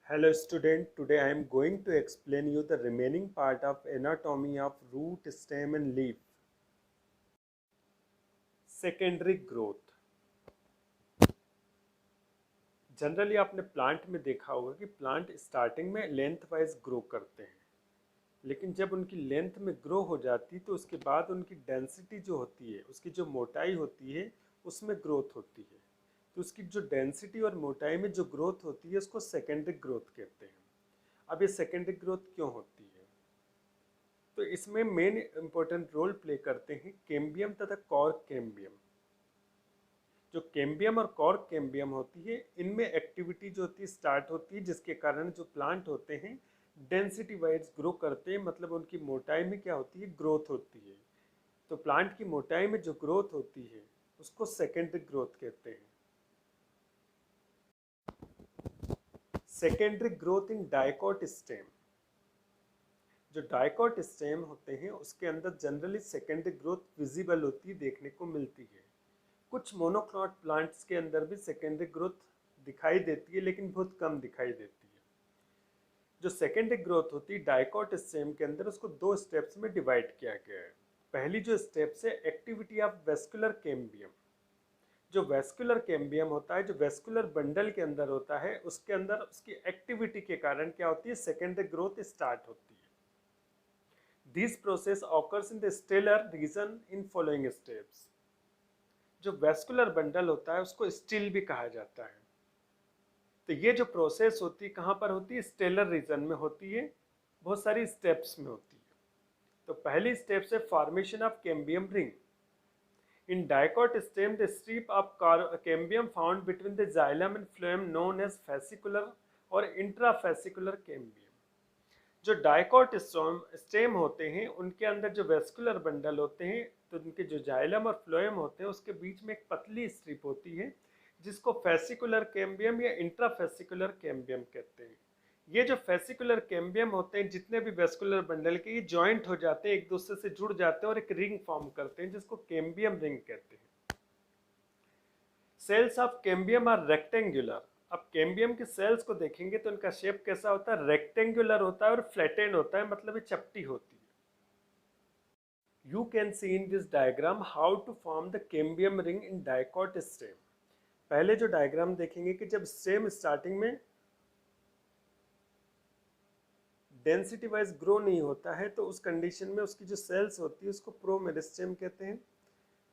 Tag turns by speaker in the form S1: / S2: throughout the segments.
S1: Hello student, today I am going to explain you the remaining part of anatomy of root, stem and leaf. Secondary growth. Generally आपने plant में देखा होगा कि plant starting में length wise grow करते हैं, लेकिन जब उनकी लेंथ में ग्रो हो जाती तो उसके बाद उनकी डेंसिटी जो होती है, उसकी जो मोटाई होती है उसमें ग्रोथ होती है। तो उसकी जो डेंसिटी और मोटाई में जो ग्रोथ होती है उसको सेकेंडरी ग्रोथ कहते हैं। अब ये सेकेंडरी ग्रोथ क्यों होती है? तो इसमें मेन इंपॉर्टेंट रोल प्ले करते हैं कैम्बियम तथा कॉर्क कैम्बियम। जो कैम्बियम और कॉर्क कैम्बियम होती है, इनमें एक्टिविटी जो होती है स्टार्ट होती है, जिसके कारण जो प्लांट होते हैं डेंसिटी वाइज ग्रो करते हैं, मतलब उनकी मोटाई में क्या होती है, ग्रोथ होती है। तो प्लांट की मोटाई में जो ग्रोथ होती है उसको सेकेंडरी ग्रोथ कहते हैं। Secondary growth in dicot stem. जो डाइकोट स्टेम होते हैं उसके अंदर जनरली सेकेंडरी ग्रोथ विजिबल होती है, देखने को मिलती है। कुछ मोनोक्लॉट प्लांट्स के अंदर भी सेकेंडरी ग्रोथ दिखाई देती है, लेकिन बहुत कम दिखाई देती है। जो सेकेंडरी ग्रोथ होती है डाइकोट स्टेम के अंदर, उसको दो स्टेप्स में डिवाइड किया गया है। पहली जो स्टेप्स है एक्टिविटी ऑफ वेस्कुलर कैम्बियम। जो वेस्कुलर कैम्बियम होता है, जो वेस्कुलर बंडल के अंदर होता है, उसके अंदर उसकी एक्टिविटी के कारण क्या होती है, सेकेंडरी ग्रोथ स्टार्ट होती है। This process occurs in the stellar region in following steps. जो वेस्कुलर बंडल होता है उसको स्टिल भी कहा जाता है। तो ये जो प्रोसेस होती है कहाँ पर होती है, स्टेलर रीजन में होती है, बहुत सारी स्टेप्स में होती है। तो पहली स्टेप से formation of cambium ring. In dicot stem the strip of cambium found between the xylem and phloem known as fascicular और इंट्राफेसिकुलर कैम्बियम। जो डाइकोट स्टेम होते हैं उनके अंदर जो वेस्कुलर बंडल होते हैं, तो उनके जो जाइलम और फ्लोएम होते हैं उसके बीच में एक पतली स्ट्रिप होती है, जिसको फेसिकुलर कैम्बियम या इंट्राफेसिकुलर कैम्बियम कहते हैं। ये जो फेसिकुलर कैम्बियम होते हैं, जितने भी वेस्कुलर बंडल के, ये जॉइंट हो जाते हैं, एक दूसरे से जुड़ जाते हैं और एक रिंग फॉर्म करते हैं, जिसको कैम्बियम रिंग कहते हैं। Cells of cambium are rectangular. अब कैम्बियम के सेल्स को देखेंगे तो उनका शेप कैसा होता है, रेक्टेंगुलर होता है और फ्लैटेंड होता है, मतलब ये चपटी होती है। You can see in this diagram how to form the cambium ring in dicot stem. पहले जो डायग्राम देखेंगे कि जब स्टेम स्टार्टिंग में डेंसिटी वाइज ग्रो नहीं होता है, तो उस कंडीशन में उसकी जो सेल्स होती है उसको प्रोमेरिस्टेम कहते हैं।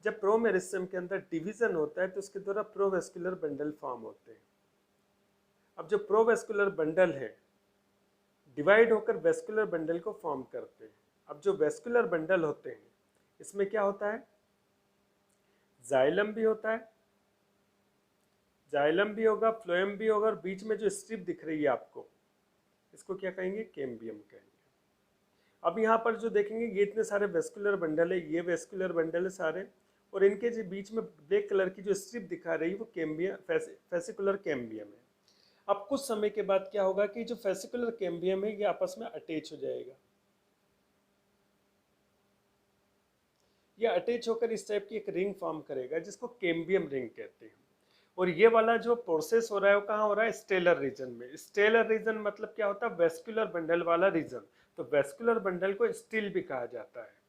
S1: जब प्रोमेरिस्टेम के अंदर डिवीजन होता है तो उसके द्वारा प्रोवेस्कुलर बंडल फॉर्म होते हैं। अब जो प्रोवेस्कुलर बंडल है डिवाइड होकर वेस्कुलर बंडल को फॉर्म करते हैं। अब जो वेस्कुलर बंडल होते हैं इसमें क्या होता है, जाइलम भी होता है, जाइलम भी होगा, फ्लोएम भी होगा, और बीच में जो स्ट्रिप दिख रही है आपको, इसको क्या कहेंगे, कैम्बियम कहेंगे। अब यहाँ पर जो देखेंगे ये इतने सारे वेस्कुलर बंडल है, ये वेस्कुलर बंडल है सारे, और इनके जो बीच में ब्लैक कलर की जो स्ट्रिप दिखा रही है वो कैम्बियम, फेसिकुलर कैम्बियम है। अब कुछ समय के बाद क्या होगा कि जो फेसिकुलर कैम्बियम है ये आपस में अटैच हो जाएगा, ये अटैच होकर इस टाइप की एक रिंग फॉर्म करेगा, जिसको कैम्बियम रिंग कहते हैं। और ये वाला जो प्रोसेस हो रहा है वो कहाँ हो रहा है, स्टेलर रीजन में। स्टेलर रीजन मतलब क्या होता है, वेस्कुलर बंडल वाला रीजन। तो वेस्कुलर बंडल को स्टिल भी कहा जाता है।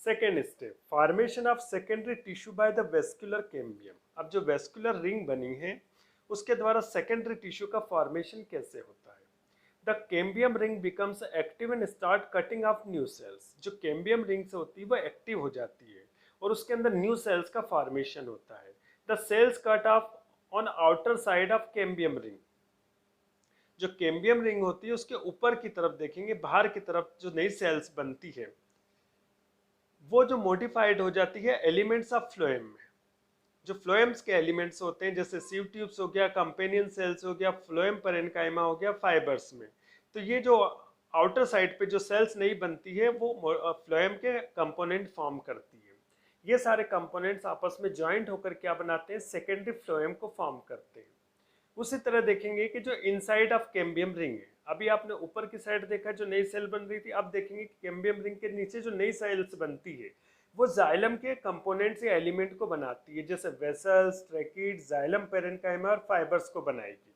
S1: Second step, formation of secondary tissue by the vascular cambium. अब जो वेस्कुलर रिंग बनी है उसके द्वारा सेकेंडरी टिश्यू का फॉर्मेशन कैसे होता है। The cambium ring becomes active and start cutting of new sales. जो कैम्बियम रिंग से होती है वो एक्टिव हो जाती है और उसके अंदर न्यू सेल्स का फॉर्मेशन होता है। The cells cut off on outer side of cambium ring. जो कैम्बियम रिंग होती है उसके ऊपर की तरफ देखेंगे, बाहर की तरफ जो नई सेल्स बनती है वो जो मॉडिफाइड हो जाती है एलिमेंट्स ऑफ फ्लोएम में। जो फ्लोएम्स के एलिमेंट्स होते हैं, जैसे सीव ट्यूब्स हो गया, कंपेनियन सेल्स हो गया, फ्लोएम पेरेन्काइमा हो गया, फाइबर्स में, तो ये जो आउटर साइड पे जो सेल्स नहीं बनती है वो फ्लोएम के कंपोनेंट फॉर्म करती है। ये सारे कंपोनेंट्स आपस में ज्वाइंट होकर क्या बनाते हैं, सेकेंडरी फ्लोएम को फॉर्म करते हैं। उसी तरह देखेंगे कि जो इनसाइड ऑफ कैम्बियम रिंग है, अभी आपने ऊपर की साइड देखा जो नई सेल बन रही थी, अब देखेंगे कि कैम्बियम रिंग के नीचे जो नई सेल्स बनती है वो जाइलम के कंपोनेंट्स या एलिमेंट को बनाती है, जैसे वेसल्स, ट्रैकिड, जाइलम पेरेन्काइमा और फाइबर्स को बनाएगी।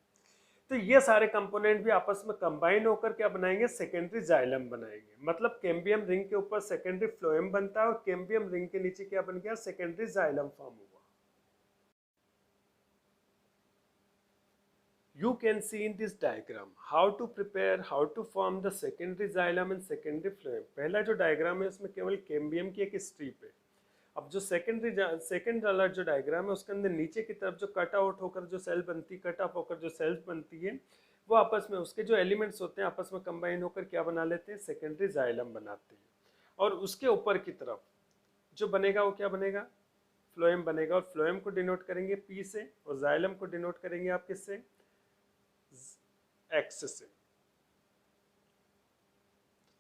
S1: तो ये सारे कंपोनेंट भी आपस में कंबाइन होकर क्या बनाएंगे, सेकेंडरी जाइलम बनाएंगे। मतलब कैम्बियम रिंग के ऊपर सेकेंडरी फ्लोएम बनता है और कैम्बियम रिंग के नीचे क्या बन गया, सेकेंडरी जाइलम फॉर्म हुआ। You can see in this diagram how to prepare, how to form the secondary xylem and secondary phloem। पहला जो डायग्राम है उसमें केवल कैम्बियम की एक स्ट्रिप है। अब जो सेकंड वाला जो डायग्राम है उसके अंदर नीचे की तरफ जो कट आउट होकर जो सेल बनती है, कट ऑफ होकर जो सेल्स बनती है, वो आपस में उसके जो एलिमेंट्स होते हैं आपस में कंबाइन होकर क्या बना लेते हैं, सेकेंडरी जाइलम बनाते हैं। और उसके ऊपर की तरफ जो बनेगा वो क्या बनेगा, फ्लोएम बनेगा। और फ्लोएम को डिनोट करेंगे पी से और जाइलम को डिनोट करेंगे आप किससे, एक्स से।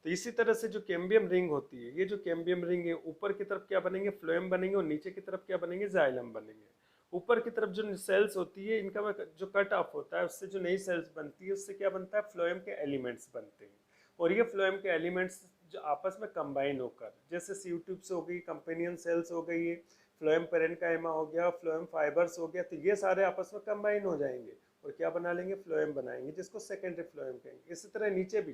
S1: तो इसी तरह से जो कैम्बियम रिंग होती है, ये जो कैम्बियम रिंग है ऊपर की तरफ क्या बनेंगे, फ्लोएम बनेंगे और नीचे की तरफ क्या बनेंगे, जाइलम बनेंगे। ऊपर की तरफ जो सेल्स होती है इनका जो कट ऑफ होता है उससे जो नई सेल्स बनती है उससे क्या बनता है, फ्लोएम के एलिमेंट्स बनते हैं। और ये फ्लोएम के एलिमेंट्स जो आपस में कंबाइन होकर, जैसे सीव ट्यूब्स हो गई, कंपेनियन सेल्स हो गई है, फ्लोएम पेरेन्काइमा हो गया, फ्लोएम फाइबर्स हो गया, तो ये सारे आपस में कंबाइन हो जाएंगे और क्या बना लेंगे, फ्लोएम बनाएंगे, जिसको सेकेंडरी फ्लोएम कहेंगे। इसी तरह नीचे भी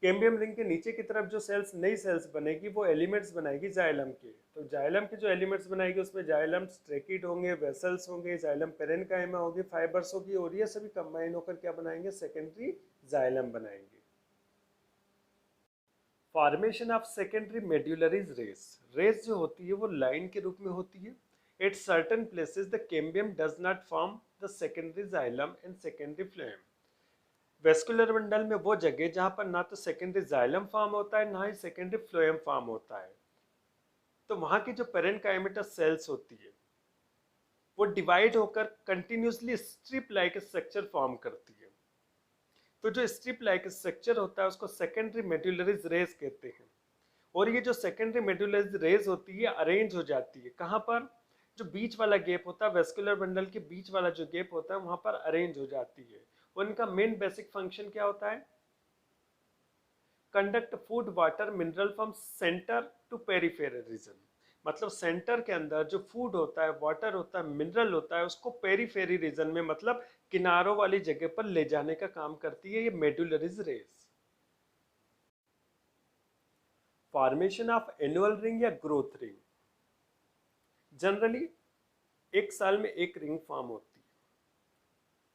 S1: कैम्बियम रिंग के नीचे की तरफ जो सेल्स, नई सेल्स बनेगी, वो एलिमेंट्स बनाएगी जाइलम के। तो जाइलम के जो एलिमेंट्स बनाएगी उसमें जाइलम ट्रैकिड होंगे, वेसल्स होंगे, जाइलम पेरेन्काइमा होगी, फाइबर्स होगी, और ये सभी कंबाइन होकर क्या बनाएंगे, सेकेंडरी जाइलम बनाएंगे। Formation of secondary medullary rays. Rays जो होती है वो लाइन के रूप में होती है। At certain places the cambium does not form the secondary xylem and secondary phloem. Vascular bundle में वो जगह जहां पर ना तो सेकेंडरी जाइलम फॉर्म होता है ना ही सेकेंडरी फ्लोएम फॉर्म होता है, तो वहां की जो पेरेन्काइमेटस सेल्स होती है वो डिवाइड होकर continuously strip like structure form करती है। तो जो स्ट्रिप लाइक स्ट्रक्चर होता है उसको सेकेंडरी मेड्यूलरी रेस कहते हैं। और ये जो सेकेंडरी मेड्यूलरी रेस होती है अरेंज हो जाती है कहाँ पर, जो बीच वाला गैप होता है, वेस्कुलर बंडल के बीच वाला जो गैप होता है वहां पर अरेंज हो जाती है। और इनका मेन बेसिक फंक्शन क्या होता है, conduct food, water, mineral from centre to peripheral region. मतलब सेंटर के अंदर जो फूड होता है, वाटर होता है, मिनरल होता है, उसको पेरीफेरी रीजन में मतलब किनारों वाली जगह पर ले जाने का काम करती है ये medullary race. Formation of annual ring या ग्रोथ रिंग। जनरली एक साल में एक रिंग फॉर्म होती है।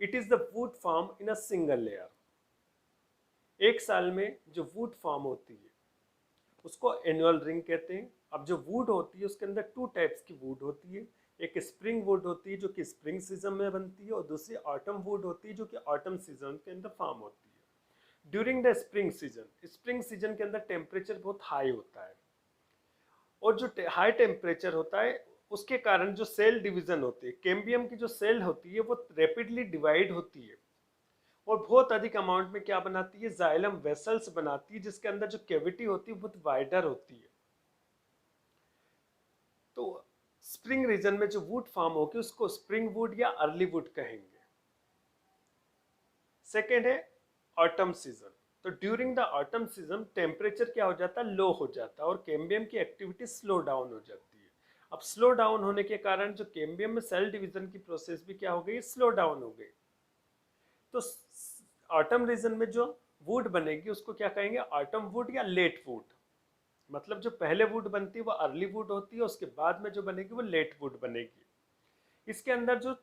S1: It is the wood form in a single layer. एक साल में जो वुड फॉर्म होती है उसको एनुअल रिंग कहते हैं। अब जो वुड होती है उसके अंदर टू टाइप्स की वुड होती है। एक स्प्रिंग वुड होती है जो कि स्प्रिंग सीजन में बनती है, और दूसरी ऑटम वुड होती है जो कि ऑटम सीजन के अंदर फॉर्म होती है। ड्यूरिंग द स्प्रिंग सीजन के अंदर टेम्परेचर बहुत हाई होता है, और जो हाई टेम्परेचर होता है उसके कारण जो सेल डिवीजन होती है, कैम्बियम की जो सेल होती है वो रैपिडली डिवाइड होती है और बहुत अधिक अमाउंट में क्या बनाती है, जाइलम वेसल्स बनाती है, जिसके अंदर जो कैविटी होती है बहुत वाइडर होती है। तो स्प्रिंग रीजन में जो वुड फॉर्म होगी उसको स्प्रिंग वुड या अर्ली वुड कहेंगे। सेकेंड है ऑटम सीजन। तो during the autumn season temperature क्या हो जाता है, लो हो जाता है और कैम्बियम की एक्टिविटी स्लो डाउन हो जाती है। अब स्लो डाउन होने के कारण जो कैम्बियम में सेल डिवीजन की प्रोसेस भी क्या हो गई, स्लो डाउन हो गई। तो ऑटम रीजन में जो वुड बनेगी उसको क्या कहेंगे, ऑटम वुड या लेट वुड। मतलब जो पहले वुड बनती है वो अर्ली वुड होती है, उसके बाद में जो बनेगी वो लेट वुड बनेगी। इसके अंदर जो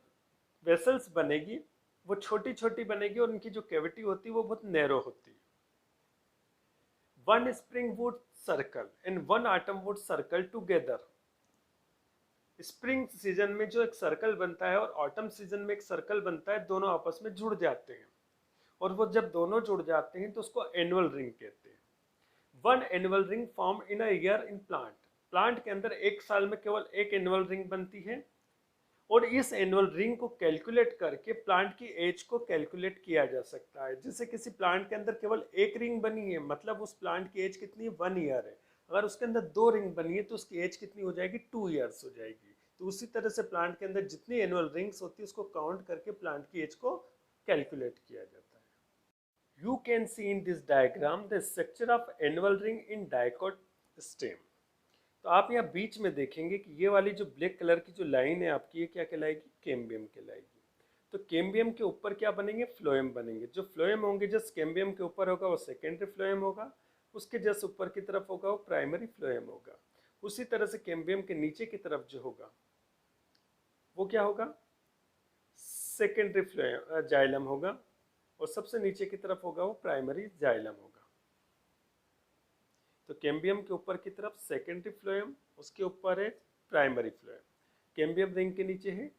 S1: वेसल्स बनेगी वो छोटी छोटी बनेगी और उनकी जो कैविटी होती है वो बहुत नैरो होती है। One spring would circle and one autumn would circle together. Spring season में जो एक सर्कल बनता है और ऑटम सीजन में एक सर्कल बनता है, दोनों आपस में जुड़ जाते हैं, और वो जब दोनों जुड़ जाते हैं तो उसको एनुअल रिंग कहते हैं। One annual ring form in a year in plant. Plant के अंदर एक साल में केवल एक एनुअल रिंग बनती है, और इस एनुअल रिंग को कैलकुलेट करके प्लांट की एज को कैलकुलेट किया जा सकता है। जैसे किसी प्लांट के अंदर केवल एक रिंग बनी है, मतलब उस प्लांट की एज कितनी है, 1 ईयर है। अगर उसके अंदर 2 रिंग बनी है तो उसकी एज कितनी हो जाएगी, 2 ईयर्स हो जाएगी। तो उसी तरह से प्लांट के अंदर जितनी एनुअल रिंग्स होती है उसको काउंट करके प्लांट की एज को कैलकुलेट किया जाता है। You can see in this diagram the structure of annual ring in dicot stem। तो आप यहाँ बीच में देखेंगे कि ये वाली जो ब्लैक कलर की जो लाइन है आपकी, ये क्या कहलाएगी? कैम्बियम कहलाएगी। तो कैम्बियम के ऊपर क्या बनेंगे? फ्लोएम बनेंगे। जो फ्लोएम होंगे जस्ट कैम्बियम के ऊपर होगा वो सेकेंडरी फ्लोएम होगा, उसके जस्ट ऊपर की तरफ होगा वो प्राइमरी फ्लोएम होगा। उसी तरह से कैम्बियम के नीचे की तरफ जो होगा वो क्या होगा? सेकेंडरी फ्लोएम जाइलम होगा, और सबसे नीचे की तरफ होगा वो प्राइमरी जाइलम होगा। तो कैम्बियम के ऊपर की तरफ सेकेंडरी फ्लोएम, उसके ऊपर है प्राइमरी फ्लोएम। कैम्बियम रिंग के नीचे है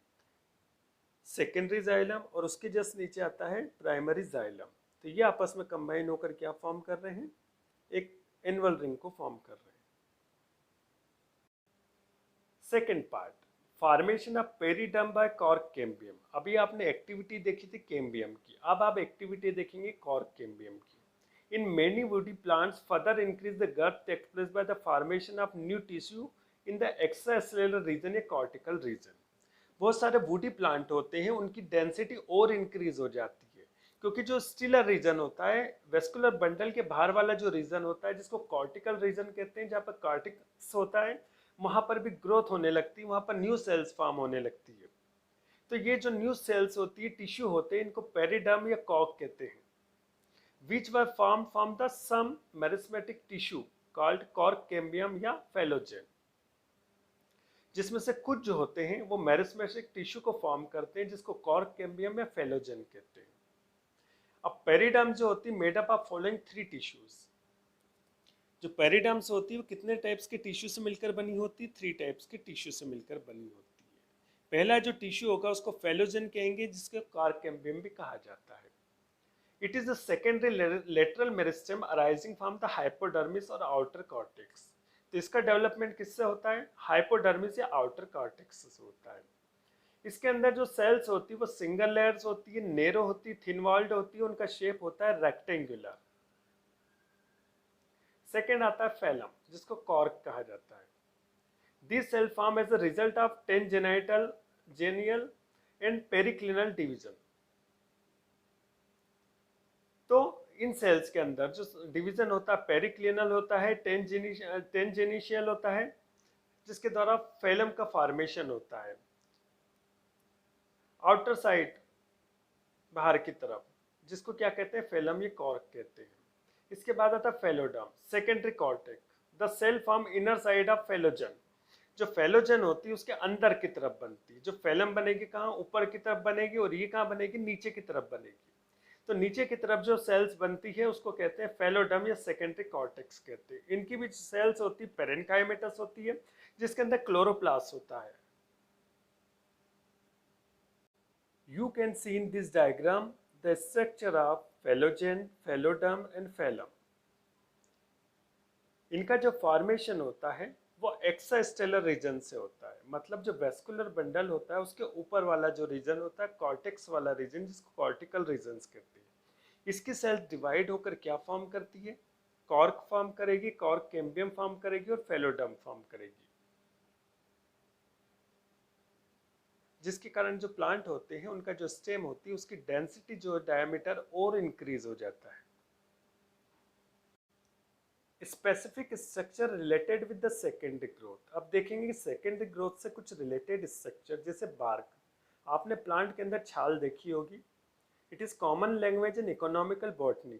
S1: सेकेंडरी जाइलम, और उसके जस्ट नीचे आता है प्राइमरी जाइलम। तो ये आपस में कंबाइन होकर क्या फॉर्म कर रहे हैं? एक एनुअल रिंग को फॉर्म कर रहे हैं। Second part, formation of periderm by cork cambium. अभी आपने एक्टिविटी देखी थी कैम्बियम की, अब आप एक्टिविटी देखेंगे कॉर्क कैम्बियम की। In many woody plants, further increase the girth takes place by the formation of new tissue in the extracellular region या cortical region। बहुत सारे वुडी प्लांट होते हैं, उनकी डेंसिटी और इंक्रीज हो जाती है, क्योंकि जो स्टिलर रीजन होता है, वेस्कुलर बंडल के बाहर वाला जो रीजन होता है, जिसको कॉर्टिकल रीजन कहते हैं, जहाँ पर कॉर्टिक्स होता है, वहाँ पर भी ग्रोथ होने लगती है, वहाँ पर न्यू सेल्स फॉर्म होने लगती है। तो ये जो न्यू सेल्स होती है, टिश्यू होते हैं, इनको पेरिडर्म या कॉर्क कहते हैं। which were formed from the some meristematic tissue called cork cambium या phallogen, जिसमें से कुछ जो होते हैं वो मेरिस्मेटिक टिश्यू को फॉर्म करते हैं, जिसको कॉर्क कैम्बियम या फेलोजन कहते हैं। अब पेरिडर्म जो होती है made up of following 3 tissues. जो पेरिडर्म्स होती है वो कितने टाइप्स के टिश्यू से मिलकर बनी होती है? 3 टाइप्स के टिश्यू से मिलकर बनी होती है। पहला जो टिश्यू होगा उसको फेलोजन कहेंगे, जिसको कॉर्क कैम्बियम भी कहा जाता है। It is the secondary lateral meristem arising from the hypodermis और outer cortex। तो इसका डेवलपमेंट किससे होता है? हाइपोडर्मिस या आउटर कॉर्टेक्स से होता है। इसके अंदर जो सेल्स होती है वो सिंगल लेयर्स होती है, नेरो होती है, थिन वॉल्ड होती है, उनका शेप होता है रेक्टेंगुलर। सेकेंड आता है फैलम, जिसको कॉर्क कहा जाता है। This cell form as a result of tangential, genial and periclinal division. तो इन सेल्स के अंदर जो डिवीजन होता है पेरिक्लिनल होता है, टेंजेनिशियल होता है, जिसके द्वारा फैलम का फॉर्मेशन होता है आउटर साइड, बाहर की तरफ, जिसको क्या कहते हैं? फैलम या कॉर्क कहते हैं। इसके बाद आता है phelloderm, secondary cortex, the cell form inner side of phellogen. जो फैलोजन होती है उसके अंदर की तरफ बनती है। जो फैलम बनेगी कहाँ? ऊपर की तरफ बनेगी, और ये कहाँ बनेगी? नीचे की तरफ बनेगी। तो नीचे की तरफ जो सेल्स बनती है उसको कहते हैं फैलोडर्म या सेकेंडरी कॉर्टेक्स कहते हैं। इनकी भी सेल्स होती है पेरेन्काइमेटस होती है, जिसके अंदर क्लोरोप्लास्ट होता है। You can see in this diagram the structure of phallogen, phaloderm and phallum। इनका जो फॉर्मेशन होता है वो एक्स्ट्रास्टेलर रीजन से होता है, मतलब जो वेस्कुलर बंडल होता है उसके ऊपर वाला जो रीजन होता है, कॉर्टेक्स वाला रीजन, जिसको कॉर्टिकल रीजन्स कहते हैं। इसकी सेल डिवाइड होकर क्या फॉर्म करती है? कॉर्क फॉर्म करेगी, कॉर्क कैम्बियम फॉर्म करेगी और फैलोडर्म फॉर्म करेगी, जिसके कारण जो प्लांट होते हैं उनका जो स्टेम होती है उसकी डेंसिटी जो डायमीटर और इंक्रीज हो जाता है। Specific structure related with the secondary growth. अब देखेंगे कि सेकेंडरी ग्रोथ से कुछ रिलेटेड स्ट्रक्चर, जैसे बार्क। आपने प्लांट के अंदर छाल देखी होगी। It is common language in economical botany.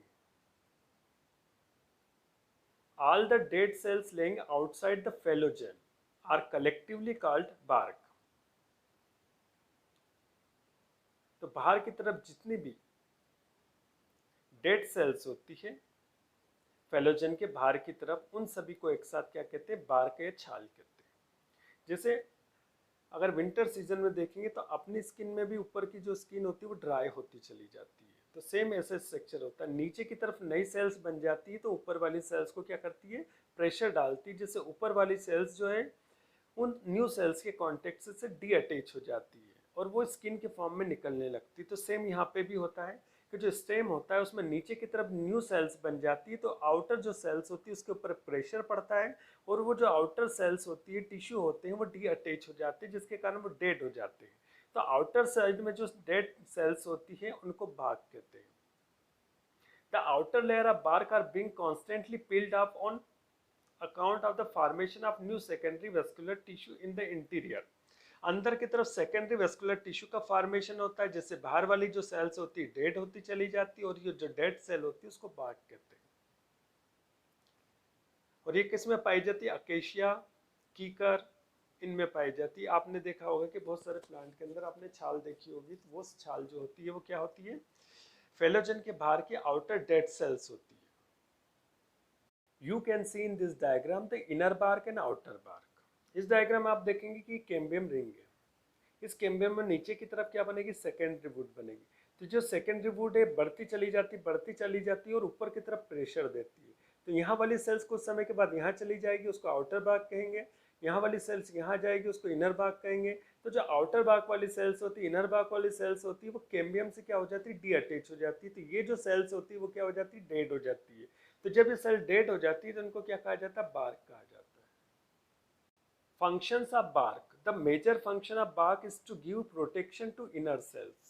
S1: All the dead cells laying outside the phellogen are collectively called bark. तो बाहर की तरफ जितनी भी डेड सेल्स होती है फेलोजन के बाहर की तरफ, उन सभी को एक साथ क्या कहते हैं? बार्क या छाल कहते हैं। जैसे अगर विंटर सीजन में देखेंगे तो अपनी स्किन में भी ऊपर की जो स्किन होती है वो ड्राई होती चली जाती है। तो सेम ऐसे स्ट्रक्चर होता है। नीचे की तरफ नई सेल्स बन जाती है तो ऊपर वाली सेल्स को क्या करती है? प्रेशर डालती है, जिससे ऊपर वाली सेल्स जो है उन न्यू सेल्स के कॉन्टेक्ट से डी अटैच हो जाती है और वो स्किन के फॉर्म में निकलने लगती है। तो सेम यहाँ पे भी होता है कि जो स्टेम होता है उसमें नीचे की तरफ न्यू सेल्स बन जाती है, तो आउटर जो सेल्स होती है उसके ऊपर प्रेशर पड़ता है और वो जो आउटर सेल्स होती है, टिश्यू होते हैं, वो डी अटैच हो जाते हैं, जिसके कारण वो डेड हो जाते हैं। तो आउटर साइड में जो डेड सेल्स होती है उनको बार्क कहते हैं। The outer layer of bark are being constantly peeled off on account of the formation of new secondary vascular tissue in the interior. अंदर की तरफ सेकेंडरी वेस्कुलर टिश्यू का फॉर्मेशन होता है, जिससे बाहर वाली जो सेल्स होती है डेड होती चली जाती है, और ये जो डेड सेल होती है उसको बार्क कहते हैं। और ये किस में पाई जाती है? अकेशिया, कीकर, इनमें पाई जाती है। आपने देखा होगा कि बहुत सारे प्लांट के अंदर आपने छाल देखी होगी, तो वो छाल जो होती है वो क्या होती है? फेलोजन के बाहर की आउटर डेड सेल्स होती है। You can see in this diagram the inner bark and outer bark. इस डायग्राम में आप देखेंगे कि कैम्बियम रिंग है। इस कैम्बियम में नीचे की तरफ क्या बनेगी? सेकेंडरी वुड बनेगी। तो जो सेकेंडरी वुड है बढ़ती चली जाती है और ऊपर की तरफ प्रेशर देती है। तो यहाँ वाली सेल्स कुछ समय के बाद यहाँ चली जाएगी, उसको आउटर बार्क कहेंगे। यहाँ वाली सेल्स यहाँ जाएगी, उसको इनर बार्क कहेंगे। तो जो आउटर बार्क वाली सेल्स होती है, इनर बार्क वाली सेल्स होती है, वो कैम्बियम से क्या हो जाती है? डी अटैच हो जाती है। तो ये जो सेल्स होती है वो क्या हो जाती है? डेड हो जाती है। तो जब ये सेल डेड हो जाती है तो उनको क्या कहा जाता है? बार्क कहा जाता है। Functions of bark. The major function of bark is to give protection to inner cells.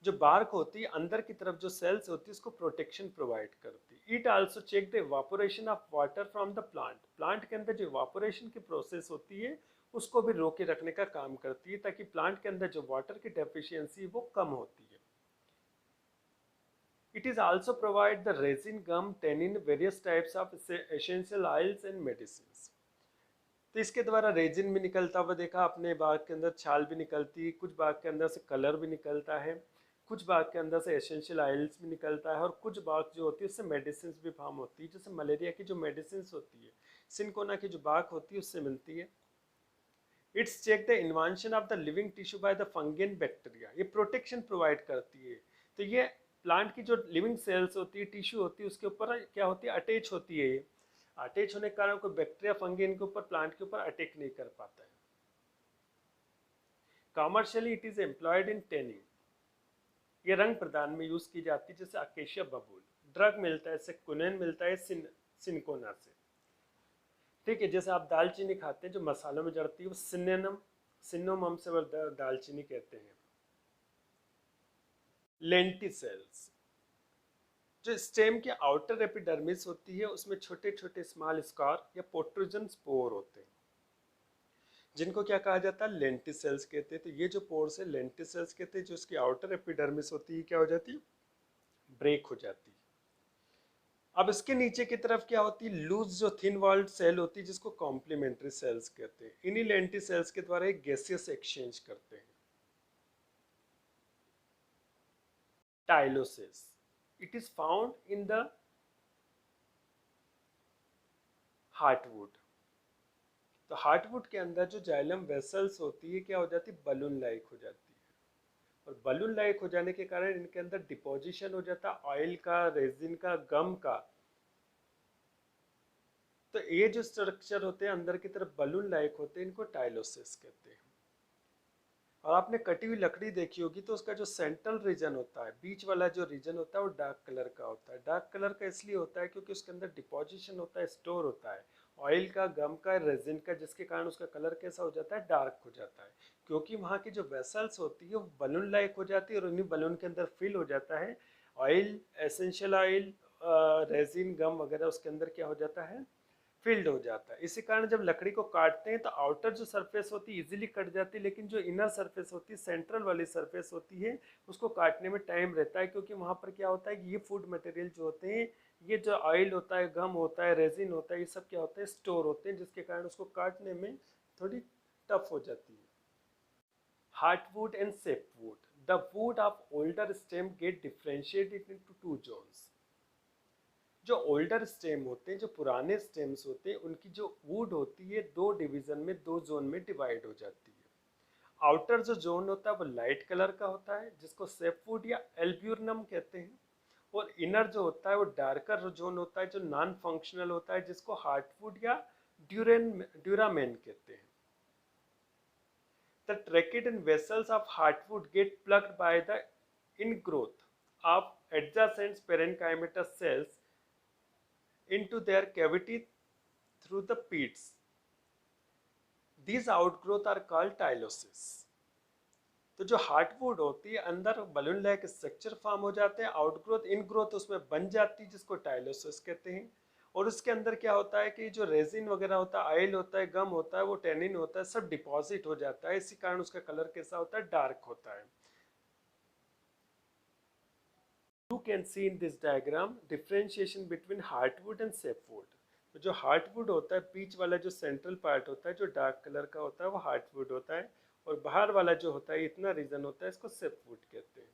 S1: जो बार्क होती है अंदर की तरफ जो सेल्स होती है उसको प्रोटेक्शन प्रोवाइड करती है। It also check the evaporation of water from the plant. Plant के अंदर जो इवापोरेशन की प्रोसेस होती है उसको भी रोके रखने का काम करती है, ताकि प्लांट के अंदर जो वाटर की डेफिशिएंसी वो कम होती है। It is also provide the resin, gum, tannin, various types of essential oils and medicines. तो इसके द्वारा रेजिन भी निकलता हुआ देखा आपने, बाग के अंदर छाल भी निकलती है, कुछ बाग के अंदर से कलर भी निकलता है, कुछ बाग के अंदर से एसेंशियल ऑयल्स भी निकलता है, और कुछ बाग जो होती है उससे मेडिसिन भी फार्म होती है। जैसे मलेरिया की जो मेडिसिन होती है सिनकोना की जो बाग होती है उससे मिलती है। It's check the invention of the living tissue by the fungi and bacteria. ये प्रोटेक्शन प्रोवाइड करती है। तो ये प्लांट की जो लिविंग सेल्स होती है, टिश्यू होती है, उसके ऊपर क्या होती है? अटैच होती है। ये अटैच होने के कारण कोई बैक्टीरिया फंगी इनके ऊपर, प्लांट के ऊपर अटैक नहीं कर पाता है। Commercially it is employed in tending. ये रंग प्रदान में यूज की जाती है, जैसे अकेशिया बबूल। ड्रग मिलता है, सेक्विनेन मिलता है सिनकोना से। ठीक है, जैसे आप दालचीनी खाते हैं जो मसालों में जड़ती है, वो सिन्नोमम से वो दालचीनी कहते हैं। लेंटिसेल्स। जो स्टेम के आउटर एपिडर्मिस होती है उसमें छोटे छोटे स्मॉल स्कार या प्रोट्रूजन स्पोर होते हैं, जिनको क्या कहा जाता है? लेंटिसेल्स कहते हैं। तो ये जो पोर्स है लेंटिसेल्स कहते हैं। जो उसकी आउटर एपिडर्मिस होती है क्या हो जाती है? ब्रेक हो जाती है। अब इसके नीचे की तरफ क्या होती है? लूज जो थिन वॉल्ड सेल होती है, जिसको कॉम्प्लीमेंट्री सेल्स कहते हैं। इन्हीं लेंटिसेल्स के द्वारा एक गैसियस एक्सचेंज करते हैं। Tylosis. It is found in the heartwood. तो हार्टवुड के अंदर जो जाइलम वेसल्स होती है क्या हो जाती है? बलून लाइक हो जाती है। और बलून लाइक हो जाने के कारण इनके अंदर डिपोजिशन हो जाता है ऑयल का, रेजिन का, गम का। तो ये जो स्ट्रक्चर होते हैं अंदर की तरफ बलून लाइक होते हैं, इनको टाइलोसिस कहते हैं। और आपने कटी हुई लकड़ी देखी होगी तो उसका जो सेंट्रल रीजन होता है, बीच वाला जो रीजन होता है, वो डार्क कलर का होता है। डार्क कलर का इसलिए होता है क्योंकि उसके अंदर डिपोजिशन होता है, स्टोर होता है ऑयल का, गम का, रेजिन का, जिसके कारण उसका कलर कैसा हो जाता है? डार्क हो जाता है। क्योंकि वहाँ की जो वेसल्स होती है वो बलून लाइक हो जाती है, और उन्हीं बलून के अंदर फिल हो जाता है ऑयल, एसेंशियल ऑयल, रेजिन, गम वगैरह, उसके अंदर क्या हो जाता है? फील्ड हो जाता है। इसी कारण जब लकड़ी को काटते हैं तो आउटर जो सरफेस होती है इजीली कट जाती है, लेकिन जो इनर सरफेस होती है, सेंट्रल वाली सरफेस होती है, उसको काटने में टाइम रहता है। क्योंकि वहाँ पर क्या होता है कि ये फूड मटेरियल जो होते हैं, ये जो ऑयल होता है, गम होता है, रेजिन होता है, ये सब क्या होता है? स्टोर होते हैं, जिसके कारण उसको काटने में थोड़ी टफ हो जाती है। Heartwood and sapwood. The wood of older stem get differentiated into two zones. जो ओल्डर स्टेम होते हैं, जो पुराने स्टेम्स होते हैं, उनकी जो वुड होती है दो डिवीजन में, दो जोन में डिवाइड हो जाती है। आउटर जो जोन होता है वो लाइट कलर का होता है, जिसको सेपवुड या एल्ब्यूरनम कहते हैं। और इनर जो होता है वो डार्कर जोन होता है, जो नॉन फंक्शनल होता है, जिसको हार्टवुड या ड्यूरामेन कहते हैं। The tracheids and vessels of heartwood get plugged by the ingrowth of adjacent parenchymatous cells into their cavity through the pits. These outgrowth are called tylosis. तो जो हार्टवुड होती है अंदर बलून लाइक स्ट्रक्चर फॉर्म हो जाते हैं, outgrowth, इनग्रोथ उसमें बन जाती है, जिसको टाइलोसिस कहते हैं। और उसके अंदर क्या होता है कि जो रेजिन वगैरह होता है, ऑयल होता है, गम होता है, वो टेनिन होता है, सब डिपॉजिट हो जाता है, इसी कारण उसका कलर कैसा होता है, डार्क होता है। You can see in this diagram differentiation between heartwood and sapwood। तो जो हार्टवुड होता है, बीच वाला जो सेंट्रल पार्ट होता है जो डार्क कलर का होता है वो हार्टवुड होता है, और बाहर वाला जो होता है इतना रीजन होता है इसको सेपवुड कहते हैं।